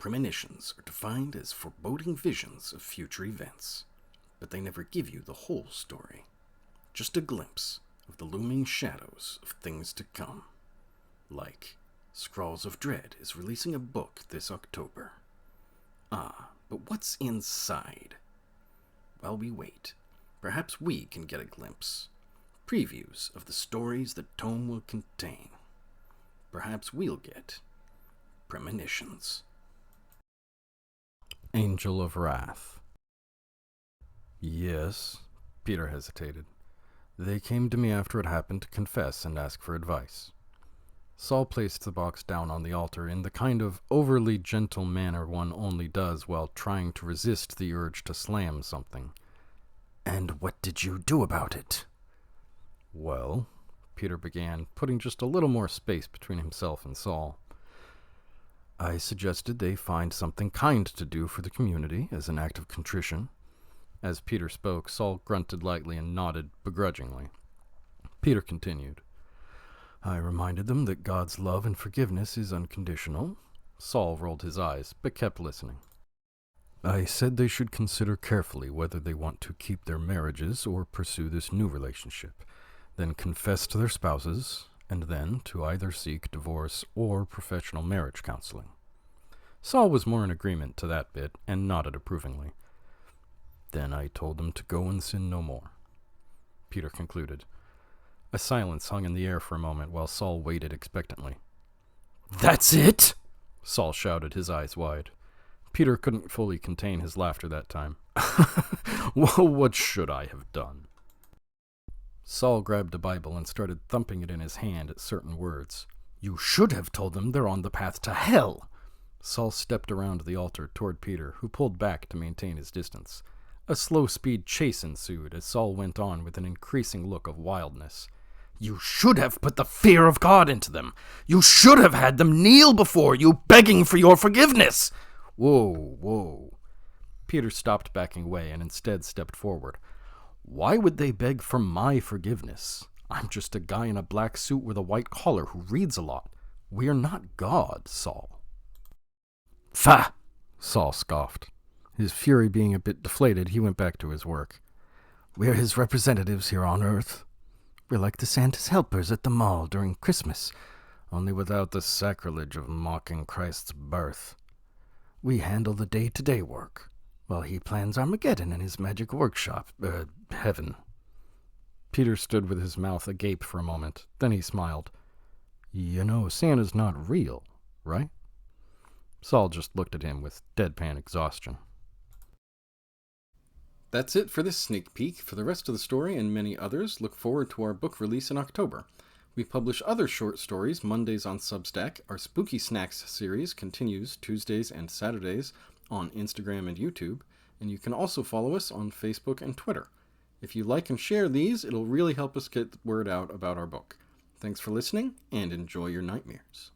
Premonitions are defined as foreboding visions of future events, but they never give you the whole story. Just a glimpse of the looming shadows of things to come. Like, Scrawls of Dread is releasing a book this October. But what's inside? While we wait, perhaps we can get a glimpse. Previews of the stories the tome will contain. Perhaps we'll get Premonitions. Angel of Wrath. Yes, Peter hesitated. They came to me after it happened to confess and ask for advice. Saul placed the box down on the altar in the kind of overly gentle manner one only does while trying to resist the urge to slam something. And what did you do about it? Well, Peter began, putting just a little more space between himself and Saul. I suggested they find something kind to do for the community as an act of contrition. As Peter spoke, Saul grunted lightly and nodded begrudgingly. Peter continued. I reminded them that God's love and forgiveness is unconditional. Saul rolled his eyes, but kept listening. I said they should consider carefully whether they want to keep their marriages or pursue this new relationship, then confess to their spouses, and then to either seek divorce or professional marriage counseling. Saul was more in agreement to that bit and nodded approvingly. Then I told them to go and sin no more. Peter concluded. A silence hung in the air for a moment while Saul waited expectantly. That's it? Saul shouted, his eyes wide. Peter couldn't fully contain his laughter that time. Well, what should I have done? Saul grabbed a Bible and started thumping it in his hand at certain words. You should have told them they're on the path to hell. Saul stepped around the altar toward Peter, who pulled back to maintain his distance. A slow-speed chase ensued as Saul went on with an increasing look of wildness. You should have put the fear of God into them. You should have had them kneel before you, begging for your forgiveness. Whoa. Peter stopped backing away and instead stepped forward. Why would they beg for my forgiveness? I'm just a guy in a black suit with a white collar who reads a lot. We're not God, Saul. Fa! Saul scoffed. His fury being a bit deflated, he went back to his work. We're his representatives here on Earth. We're like the Santa's helpers at the mall during Christmas, only without the sacrilege of mocking Christ's birth. We handle the day-to-day work, while he plans Armageddon in his magic workshop, heaven. Peter stood with his mouth agape for a moment, then he smiled. You know, Santa's not real, right? Saul just looked at him with deadpan exhaustion. That's it for this sneak peek. For the rest of the story and many others, look forward to our book release in October. We publish other short stories Mondays on Substack. Our Spooky Snacks series continues Tuesdays and Saturdays on Instagram and YouTube, and you can also follow us on Facebook and Twitter. If you like and share these, it'll really help us get the word out about our book. Thanks for listening, and enjoy your nightmares.